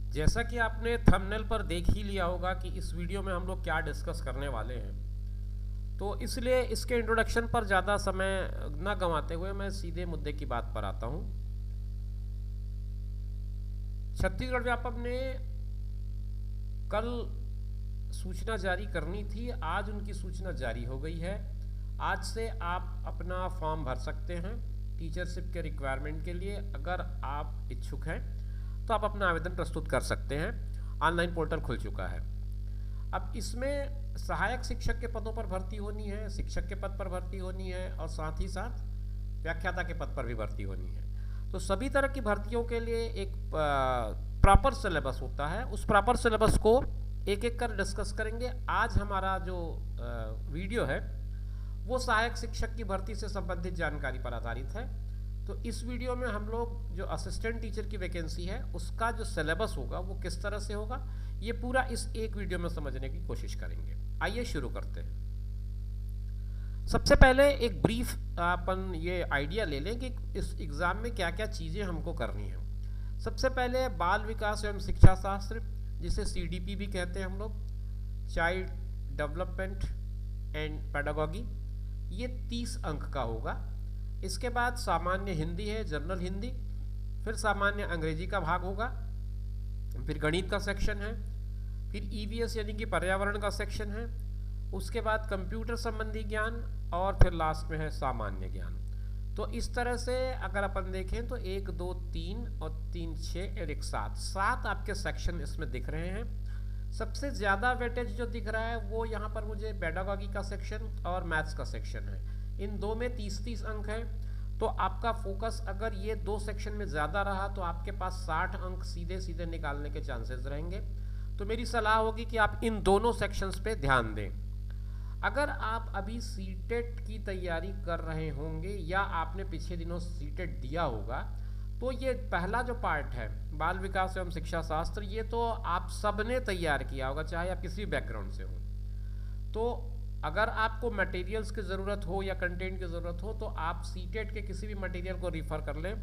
जैसा कि आपने थंबनेल पर देख ही लिया होगा कि इस वीडियो में हम लोग क्या डिस्कस करने वाले हैं, तो इसलिए इसके इंट्रोडक्शन पर ज़्यादा समय न गंवाते हुए मैं सीधे मुद्दे की बात पर आता हूं। छत्तीसगढ़ व्यापम ने कल सूचना जारी करनी थी, आज उनकी सूचना जारी हो गई है। आज से आप अपना फॉर्म भर सकते हैं टीचरशिप के रिक्वायरमेंट के लिए। अगर आप इच्छुक हैं तो आप अपना आवेदन प्रस्तुत कर सकते हैं। ऑनलाइन पोर्टल खुल चुका है। अब इसमें सहायक शिक्षक के पदों पर भर्ती होनी है, शिक्षक के पद पर भर्ती होनी है और साथ ही साथ व्याख्याता के पद पर भी भर्ती होनी है। तो सभी तरह की भर्तियों के लिए एक प्रॉपर सिलेबस होता है। उस प्रॉपर सिलेबस को एक एक कर डिस्कस करेंगे। आज हमारा जो वीडियो है वो सहायक शिक्षक की भर्ती से संबंधित जानकारी पर आधारित है। तो इस वीडियो में हम लोग जो असिस्टेंट टीचर की वैकेंसी है उसका जो सिलेबस होगा वो किस तरह से होगा, ये पूरा इस एक वीडियो में समझने की कोशिश करेंगे। आइए शुरू करते हैं। सबसे पहले एक ब्रीफ अपन ये आइडिया ले लें कि इस एग्ज़ाम में क्या क्या चीज़ें हमको करनी है। सबसे पहले बाल विकास एवं शिक्षा शास्त्र, जिसे CDP भी कहते हैं हम लोग, चाइल्ड डेवलपमेंट एंड पेडागॉजी, ये 30 अंक का होगा। इसके बाद सामान्य हिंदी है, जनरल हिंदी, फिर सामान्य अंग्रेजी का भाग होगा, फिर गणित का सेक्शन है, फिर EVS यानी कि पर्यावरण का सेक्शन है, उसके बाद कंप्यूटर संबंधी ज्ञान और फिर लास्ट में है सामान्य ज्ञान। तो इस तरह से अगर अपन देखें तो 1 2 3 और 3 6 और 1 7 आपके सेक्शन इसमें दिख रहे हैं। सबसे ज़्यादा वेटेज जो दिख रहा है वो यहाँ पर मुझे पेडागॉजी का सेक्शन और मैथ्स का सेक्शन है। इन दो में 30-30 अंक है। तो आपका फोकस अगर ये दो सेक्शन में ज़्यादा रहा तो आपके पास 60 अंक सीधे सीधे निकालने के चांसेस रहेंगे। तो मेरी सलाह होगी कि आप इन दोनों सेक्शंस पे ध्यान दें। अगर आप अभी सीटेट की तैयारी कर रहे होंगे या आपने पिछले दिनों सीटेट दिया होगा, तो ये पहला जो पार्ट है बाल विकास एवं शिक्षा शास्त्र, ये तो आप सबने तैयार किया होगा, चाहे आप किसी बैकग्राउंड से हो। तो अगर आपको मटेरियल्स की ज़रूरत हो या कंटेंट की ज़रूरत हो तो आप सीटेट के किसी भी मटेरियल को रिफ़र कर लें,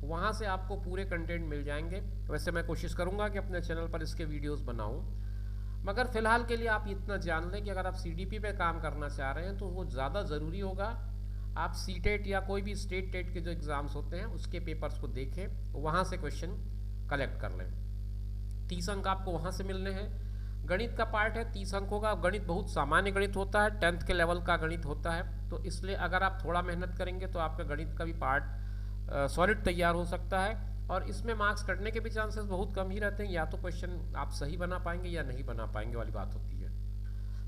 वहाँ से आपको पूरे कंटेंट मिल जाएंगे। वैसे मैं कोशिश करूँगा कि अपने चैनल पर इसके वीडियोस बनाऊँ, मगर फ़िलहाल के लिए आप इतना जान लें कि अगर आप CDP पे काम करना चाह रहे हैं तो वो ज़्यादा ज़रूरी होगा। आप सीटेट या कोई भी स्टेट टेट के जो एग्ज़ाम्स होते हैं उसके पेपर्स को देखें, वहाँ से क्वेश्चन कलेक्ट कर लें। 30 अंक आपको वहाँ से मिलने हैं। गणित का पार्ट है 30 अंकों का। गणित बहुत सामान्य गणित होता है, 10th के लेवल का गणित होता है। तो इसलिए अगर आप थोड़ा मेहनत करेंगे तो आपका गणित का भी पार्ट सॉलिड तैयार हो सकता है। और इसमें मार्क्स कटने के भी चांसेस बहुत कम ही रहते हैं, या तो क्वेश्चन आप सही बना पाएंगे या नहीं बना पाएंगे वाली बात होती है।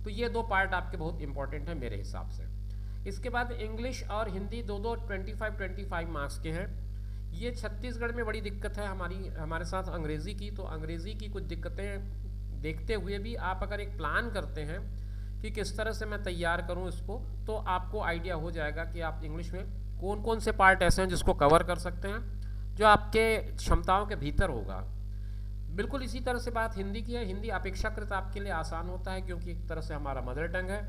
तो ये दो पार्ट आपके बहुत इंपॉर्टेंट हैं मेरे हिसाब से। इसके बाद इंग्लिश और हिंदी दो 25-25 मार्क्स के हैं। ये छत्तीसगढ़ में बड़ी दिक्कत है हमारे साथ अंग्रेज़ी की। तो अंग्रेज़ी की कुछ दिक्कतें देखते हुए भी आप अगर एक प्लान करते हैं कि किस तरह से मैं तैयार करूं इसको, तो आपको आइडिया हो जाएगा कि आप इंग्लिश में कौन कौन से पार्ट ऐसे हैं जिसको कवर कर सकते हैं, जो आपके क्षमताओं के भीतर होगा। बिल्कुल इसी तरह से बात हिंदी की है। हिंदी अपेक्षाकृत आपके लिए आसान होता है क्योंकि एक तरह से हमारा मदर टंग है,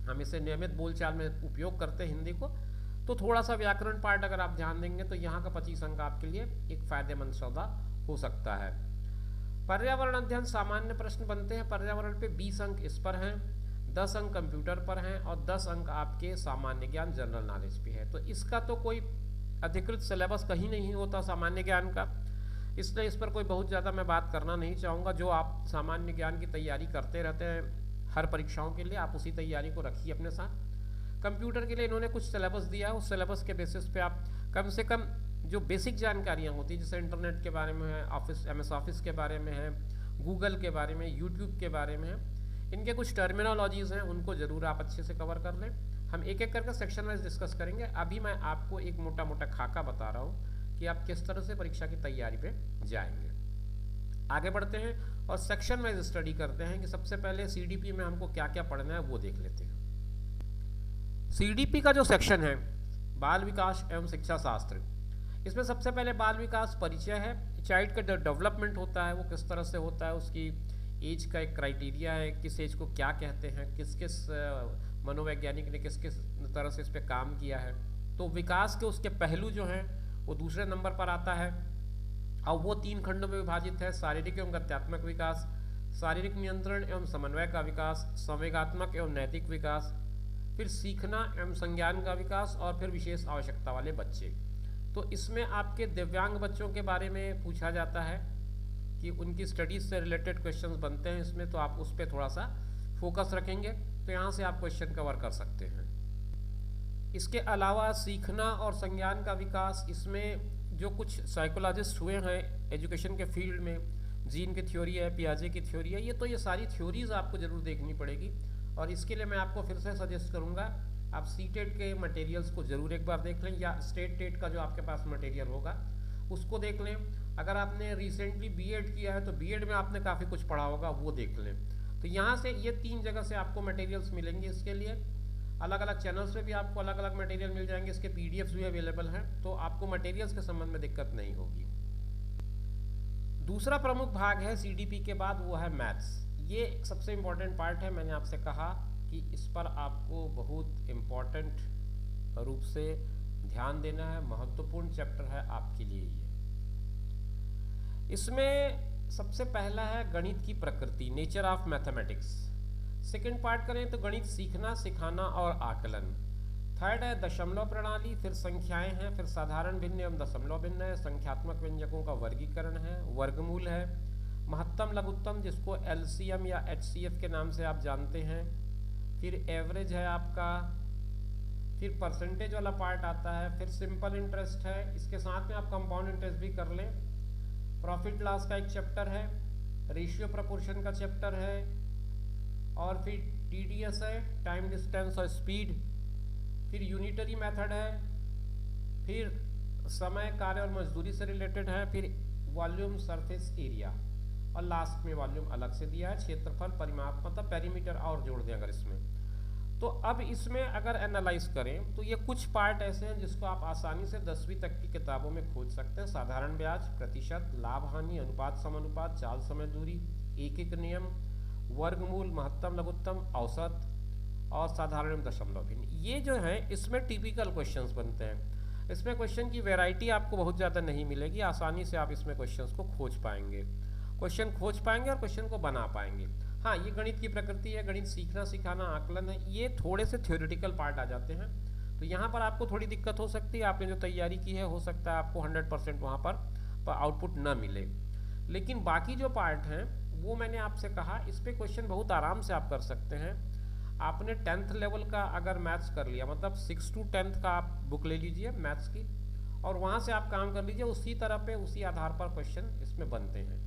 हम इसे नियमित बोलचाल में उपयोग करते हैं हिंदी को। तो थोड़ा सा व्याकरण पार्ट अगर आप ध्यान देंगे तो यहाँ का 25 अंक आपके लिए एक फ़ायदेमंद सौदा हो सकता है। पर्यावरण अध्ययन सामान्य प्रश्न बनते हैं। पर्यावरण पे 20 अंक इस पर हैं, 10 अंक कंप्यूटर पर हैं और 10 अंक आपके सामान्य ज्ञान जनरल नॉलेज पे है। तो इसका तो कोई अधिकृत सिलेबस कहीं नहीं होता सामान्य ज्ञान का, इसलिए इस पर कोई बहुत ज़्यादा मैं बात करना नहीं चाहूँगा। जो आप सामान्य ज्ञान की तैयारी करते रहते हैं हर परीक्षाओं के लिए, आप उसी तैयारी को रखिए अपने साथ। कंप्यूटर के लिए इन्होंने कुछ सिलेबस दिया है, उस सिलेबस के बेसिस पे आप कम से कम जो बेसिक जानकारियाँ होती हैं, जैसे इंटरनेट के बारे में है, MS ऑफिस के बारे में है, गूगल के बारे में, यूट्यूब के बारे में है, इनके कुछ टर्मिनोलॉजीज़ हैं, उनको ज़रूर आप अच्छे से कवर कर लें। हम एक एक करके सेक्शन वाइज डिस्कस करेंगे। अभी मैं आपको एक मोटा मोटा खाका बता रहा हूँ कि आप किस तरह से परीक्षा की तैयारी पे जाएंगे। आगे बढ़ते हैं और सेक्शन वाइज स्टडी करते हैं कि सबसे पहले CDP में हमको क्या क्या पढ़ना है वो देख लेते हैं। CDP का जो सेक्शन है बाल विकास एवं शिक्षा शास्त्र, इसमें सबसे पहले बाल विकास परिचय है। चाइल्ड का डेवलपमेंट होता है वो किस तरह से होता है, उसकी एज का एक क्राइटेरिया है, किस एज को क्या कहते हैं, किस किस मनोवैज्ञानिक ने किस किस तरह से इस पर काम किया है। तो विकास के उसके पहलू जो हैं वो दूसरे नंबर पर आता है। अब वो 3 खंडों में विभाजित है: शारीरिक एवं गत्यात्मक विकास, शारीरिक नियंत्रण एवं समन्वय का विकास, संवेगात्मक एवं नैतिक विकास, फिर सीखना एवं संज्ञान का विकास, और फिर विशेष आवश्यकता वाले बच्चे। तो इसमें आपके दिव्यांग बच्चों के बारे में पूछा जाता है कि उनकी स्टडीज से रिलेटेड क्वेश्चंस बनते हैं इसमें, तो आप उस पर थोड़ा सा फोकस रखेंगे तो यहाँ से आप क्वेश्चन कवर कर सकते हैं। इसके अलावा सीखना और संज्ञान का विकास, इसमें जो कुछ साइकोलॉजिस्ट हुए हैं एजुकेशन के फील्ड में, जीन की थ्योरी है, पियाजे की थ्योरी है, ये सारी थ्योरीज आपको जरूर देखनी पड़ेगी। और इसके लिए मैं आपको फिर से सजेस्ट करूँगा, आप सीटेट के मटेरियल्स को ज़रूर एक बार देख लें, या स्टेट टेट का जो आपके पास मटेरियल होगा उसको देख लें। अगर आपने रिसेंटली बीएड किया है तो बीएड में आपने काफ़ी कुछ पढ़ा होगा, वो देख लें। तो यहाँ से ये 3 जगह से आपको मटेरियल्स मिलेंगे। इसके लिए अलग अलग चैनल्स पे भी आपको अलग अलग मटेरियल मिल जाएंगे, इसके पीडीएफ्स भी अवेलेबल हैं, तो आपको मटेरियल्स के संबंध में दिक्कत नहीं होगी। दूसरा प्रमुख भाग है सीडीपी के बाद, वो है मैथ्स। ये एक सबसे इम्पॉर्टेंट पार्ट है। मैंने आपसे कहा कि इस पर आपको बहुत इम्पॉर्टेंट रूप से ध्यान देना है, महत्वपूर्ण चैप्टर है आपके लिए ये। इसमें सबसे पहला है गणित की प्रकृति, nature of mathematics. Second part करें तो गणित सीखना, सिखाना और आकलन। थर्ड है दशमलव प्रणाली, फिर संख्याएं हैं, फिर साधारण भिन्न एवं दशमलव भिन्न है, संख्यात्मक व्यंजकों का वर्गीकरण है, वर्गमूल है, महत्तम लघुत्तम जिसको एलसीएम या एचसीएफ के नाम से आप जानते हैं, फिर एवरेज है आपका, फिर परसेंटेज वाला पार्ट आता है, फिर सिंपल इंटरेस्ट है, इसके साथ में आप कंपाउंड इंटरेस्ट भी कर लें, प्रॉफिट लॉस का एक चैप्टर है, रेशियो प्रपोर्शन का चैप्टर है, और फिर टीडीएस है, टाइम डिस्टेंस और स्पीड, फिर यूनिटरी मेथड है, फिर समय, कार्य और मजदूरी से रिलेटेड है, फिर वॉल्यूम, सरफेस एरिया, और लास्ट में वॉल्यूम अलग से दिया है, क्षेत्रफल, परिमाप, मतलब पेरीमीटर और जोड़ दें अगर इसमें। तो अब इसमें अगर एनालाइज करें तो ये कुछ पार्ट ऐसे हैं जिसको आप आसानी से 10वीं तक की किताबों में खोज सकते हैं। साधारण ब्याज, प्रतिशत, लाभ हानि, अनुपात समानुपात, चाल समय दूरी, एक एक नियम, वर्गमूल, महत्तम लघुत्तम, औसत और साधारण दशमलव भिन्न। ये जो है इसमें टिपिकल क्वेश्चंस बनते हैं। इसमें क्वेश्चन की वैरायटी आपको बहुत ज़्यादा नहीं मिलेगी, आसानी से आप इसमें क्वेश्चंस को खोज पाएंगे, और क्वेश्चन को बना पाएंगे। हाँ, ये गणित की प्रकृति है, गणित सीखना, सिखाना, आकलन है, ये थोड़े से थ्योरेटिकल पार्ट आ जाते हैं, तो यहाँ पर आपको थोड़ी दिक्कत हो सकती है। आपने जो तैयारी की है हो सकता है आपको 100% वहाँ पर आउटपुट ना मिले, लेकिन बाकी जो पार्ट हैं वो मैंने आपसे कहा, इस पर क्वेश्चन बहुत आराम से आप कर सकते हैं। आपने 10th लेवल का अगर मैथ्स कर लिया, मतलब 6 to 10th का आप बुक ले लीजिए मैथ्स की, और वहाँ से आप काम कर लीजिए, उसी तरह पे उसी आधार पर क्वेश्चन इसमें बनते हैं।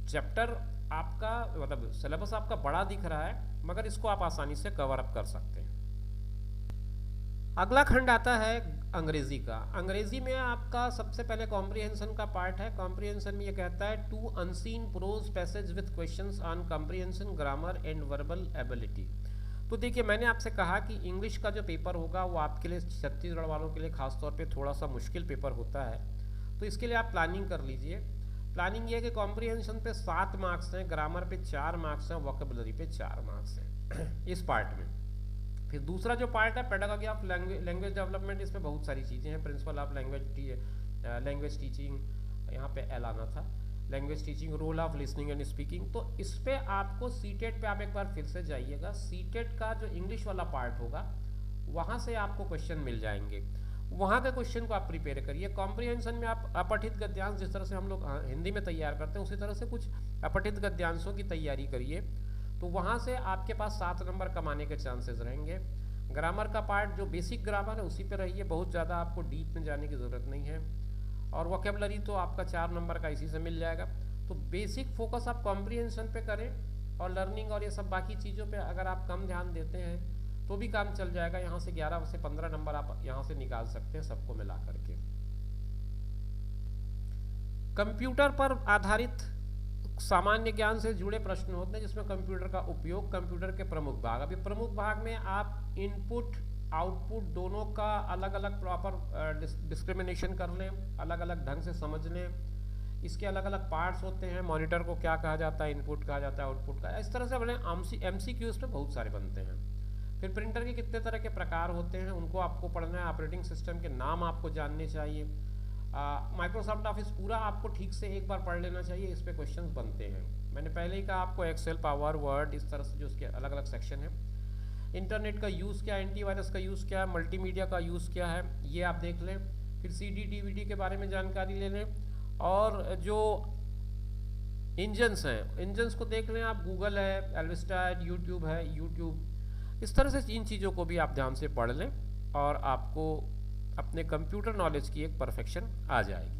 चैप्टर आपका मतलब सिलेबस आपका बड़ा दिख रहा है, मगर इसको आप आसानी से कवर अप कर सकते हैं। अगला खंड आता है अंग्रेजी का। अंग्रेजी में आपका सबसे पहले कॉम्प्रिहेंशन का पार्ट है। कॉम्प्रिहेंशन में ये कहता है 2 unseen prose passage with questions on comprehension, grammar and verbal ability. तो देखिए, मैंने आपसे कहा कि इंग्लिश का जो पेपर होगा वो आपके लिए, छत्तीसगढ़ वालों के लिए खासतौर पे थोड़ा सा मुश्किल पेपर होता है, तो इसके लिए आप प्लानिंग कर लीजिए। प्लानिंग ये है कि कॉम्प्रिहेंशन पे 7 मार्क्स हैं, ग्रामर पे 4 मार्क्स हैं, वोकेबुलरी पे 4 मार्क्स हैं इस पार्ट में। फिर दूसरा जो पार्ट है पेडागॉजी ऑफ लैंग्वेज डेवलपमेंट, इसमें बहुत सारी चीज़ें हैं। प्रिंसिपल ऑफ लैंग्वेज टीचिंग, यहाँ पे एल आना था, language teaching, role of listening and speaking. तो इस पर आपको सीटेट पे आप एक बार फिर से जाइएगा, सीटेट का जो इंग्लिश वाला पार्ट होगा वहाँ से आपको क्वेश्चन मिल जाएंगे, वहाँ के क्वेश्चन को आप प्रिपेयर करिए। कॉम्प्रिहेंशन में आप अपठित गद्यांश, जिस तरह से हम लोग हिंदी में तैयार करते हैं उसी तरह से कुछ अपठित गद्यांशों की तैयारी करिए, तो वहाँ से आपके पास 7 नंबर कमाने के चांसेस रहेंगे। ग्रामर का पार्ट जो बेसिक ग्रामर है उसी पे रहिए, बहुत ज़्यादा आपको डीप में जाने की ज़रूरत नहीं है, और वोकेबलरी तो आपका 4 नंबर का इसी से मिल जाएगा। तो बेसिक फोकस आप कॉम्प्रिहेंशन पे करें, और लर्निंग और ये सब बाकी चीज़ों पे अगर आप कम ध्यान देते हैं तो भी काम चल जाएगा। यहाँ से 11 से 15 नंबर आप यहाँ से निकाल सकते हैं सबको मिला करके। कंप्यूटर पर आधारित सामान्य ज्ञान से जुड़े प्रश्न होते हैं, जिसमें कंप्यूटर का उपयोग, कंप्यूटर के प्रमुख भाग। अभी प्रमुख भाग में आप इनपुट आउटपुट दोनों का अलग अलग प्रॉपर डिस्क्रिमिनेशन कर लें, अलग अलग ढंग से समझ लें। इसके अलग अलग पार्ट्स होते हैं, मॉनिटर को क्या कहा जाता है, इनपुट कहा जाता है, आउटपुट का, इस तरह से अपने MCQs पे बहुत सारे बनते हैं। फिर प्रिंटर के कितने तरह के प्रकार होते हैं उनको आपको पढ़ना है, ऑपरेटिंग सिस्टम के नाम आपको जानने चाहिए, माइक्रोसॉफ्ट ऑफिस पूरा आपको ठीक से एक बार पढ़ लेना चाहिए, इस पे क्वेश्चंस बनते हैं। मैंने पहले ही कहा आपको एक्सेल, पावर, वर्ड, इस तरह से जो उसके अलग अलग सेक्शन है। इंटरनेट का यूज़ क्या है, एंटीवायरस का यूज़ क्या है, मल्टीमीडिया का यूज़ क्या है, ये आप देख लें। फिर CD DVD के बारे में जानकारी ले लें, और जो इंजन्स हैं, इंजन्स को देख लें आप। गूगल है, एल्विस्टा है, यूट्यूब है, यूट्यूब, इस तरह से इन चीज़ों को भी आप ध्यान से पढ़ लें और आपको अपने कंप्यूटर नॉलेज की एक परफेक्शन आ जाएगी।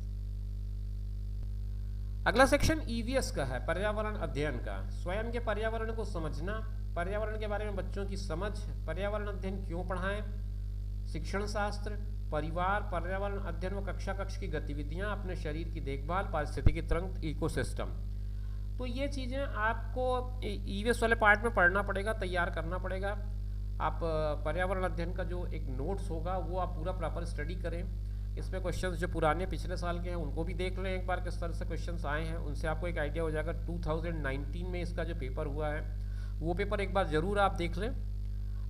अगला सेक्शन EVS का है, पर्यावरण अध्ययन का। स्वयं के पर्यावरण को समझना, पर्यावरण के बारे में बच्चों की समझ, पर्यावरण अध्ययन क्यों पढ़ाएं, शिक्षण शास्त्र, परिवार, पर्यावरण अध्ययन व कक्ष की गतिविधियां, अपने शरीर की देखभाल, पारिस्थितिकी तंत्र, इकोसिस्टम। तो ये चीज़ें आपको EVS वाले पार्ट में पढ़ना पड़ेगा, तैयार करना पड़ेगा। आप पर्यावरण अध्ययन का जो एक नोट्स होगा वो आप पूरा प्रॉपर स्टडी करें। इसमें क्वेश्चंस जो पुराने पिछले साल के हैं उनको भी देख लें एक बार, किस तरह से क्वेश्चंस आए हैं, उनसे आपको एक आइडिया हो जाएगा। 2019 में इसका जो पेपर हुआ है वो पेपर एक बार ज़रूर आप देख लें।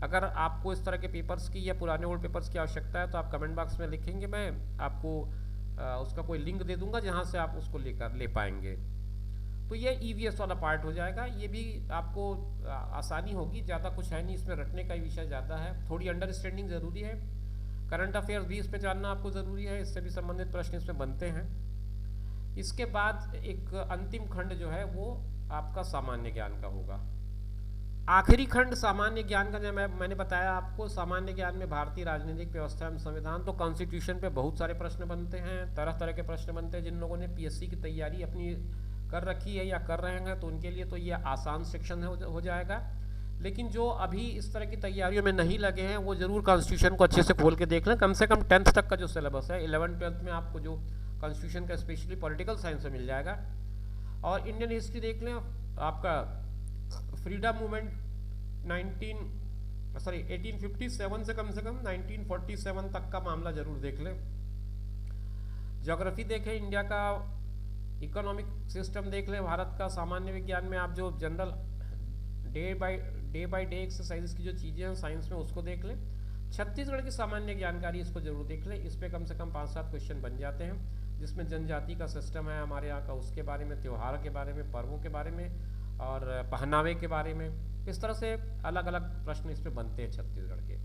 अगर आपको इस तरह के पेपर्स की या पुराने ओल्ड पेपर्स की आवश्यकता है तो आप कमेंट बॉक्स में लिखेंगे, मैं आपको उसका कोई लिंक दे दूंगा जहाँ से आप उसको ले पाएंगे। तो ये EVS वाला पार्ट हो जाएगा। ये भी आपको आसानी होगी, ज़्यादा कुछ है नहीं इसमें, रटने का ही विषय ज़्यादा है। थोड़ी अंडरस्टैंडिंग ज़रूरी है। करंट अफेयर्स भी इसमें जानना आपको ज़रूरी है, इससे भी संबंधित प्रश्न इसमें बनते हैं। इसके बाद एक अंतिम खंड जो है वो आपका सामान्य ज्ञान का होगा। आखिरी खंड सामान्य ज्ञान का, जब मैंने बताया आपको सामान्य ज्ञान में भारतीय राजनीतिक व्यवस्था एवं संविधान, तो कॉन्स्टिट्यूशन पे बहुत सारे प्रश्न बनते हैं, तरह तरह के प्रश्न बनते हैं। जिन लोगों ने PSC की तैयारी अपनी कर रखी है या कर रहे हैं तो उनके लिए तो ये आसान सेक्शन हो जाएगा। लेकिन जो अभी इस तरह की तैयारियों में नहीं लगे हैं वो ज़रूर कॉन्स्टिट्यूशन को अच्छे से खोल के देख लें। कम से कम 10th तक का जो सिलेबस है, 11th 12th में आपको जो कॉन्स्टिट्यूशन का स्पेशली पॉलिटिकल साइंस में मिल जाएगा। और इंडियन हिस्ट्री देख लें, आपका फ्रीडम मूवमेंट 1857 से कम 1947 तक का मामला जरूर देख लें। ज्योग्राफी देखें, इंडिया का इकोनॉमिक सिस्टम देख लें, भारत का। सामान्य विज्ञान में आप जो general day by day exercises की जो चीज़ें हैं साइंस में, उसको देख लें। छत्तीसगढ़ की सामान्य जानकारी, इसको जरूर देख लें। इस पे कम से कम 5-7 क्वेश्चन बन जाते हैं, जिसमें जनजाति का सिस्टम है हमारे यहाँ का, उसके बारे में, त्यौहार के बारे में, पर्वों के बारे में और पहनावे के बारे में। इस तरह से अलग अलग प्रश्न इस पे बनते हैं छत्तीसगढ़ के।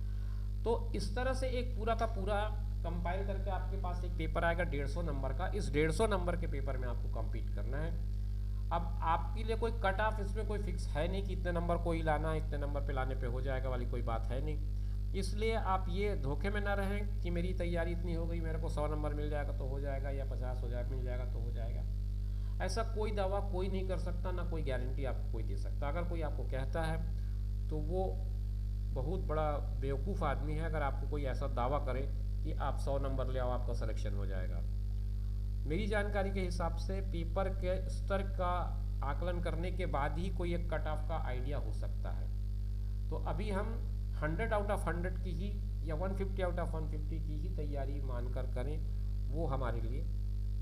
तो इस तरह से एक पूरा का पूरा कंपाइल करके आपके पास एक पेपर आएगा 150 नंबर का। इस 150 नंबर के पेपर में आपको कम्पीट करना है। अब आपके लिए कोई कट ऑफ इसमें कोई फिक्स है नहीं कि इतने नंबर को ही लाना है, इतने नंबर पे लाने पे हो जाएगा वाली कोई बात है नहीं। इसलिए आप ये धोखे में ना रहें कि मेरी तैयारी इतनी हो गई, मेरे को 100 नंबर मिल जाएगा तो हो जाएगा, या 50 हो जाए मिल जाएगा तो हो जाएगा। ऐसा कोई दावा कोई नहीं कर सकता, ना कोई गारंटी आपको कोई दे सकता। अगर कोई आपको कहता है तो वो बहुत बड़ा बेवकूफ़ आदमी है, अगर आपको कोई ऐसा दावा करे कि आप 100 नंबर ले आओ आपका सिलेक्शन हो जाएगा। मेरी जानकारी के हिसाब से पेपर के स्तर का आकलन करने के बाद ही कोई एक कट ऑफ का आइडिया हो सकता है। तो अभी हम 100 आउट ऑफ 100 की ही या 150 आउट ऑफ 150 की ही तैयारी मानकर करें, वो हमारे लिए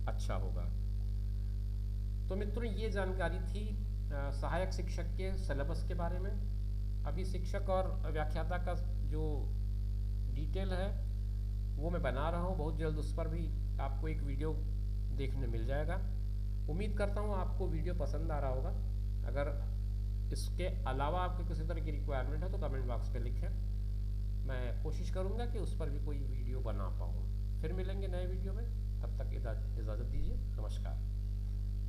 अच्छा होगा। तो मित्रों, ये जानकारी थी सहायक शिक्षक के सिलेबस के बारे में। अभी शिक्षक और व्याख्याता का जो डिटेल है वो मैं बना रहा हूँ, बहुत जल्द उस पर भी आपको एक वीडियो देखने मिल जाएगा। उम्मीद करता हूँ आपको वीडियो पसंद आ रहा होगा। अगर इसके अलावा आपको किसी तरह की रिक्वायरमेंट है तो कमेंट बॉक्स पे लिखें, मैं कोशिश करूँगा कि उस पर भी कोई वीडियो बना पाऊँ। फिर मिलेंगे नए वीडियो में, तब तक इजाज़त दीजिए। नमस्कार।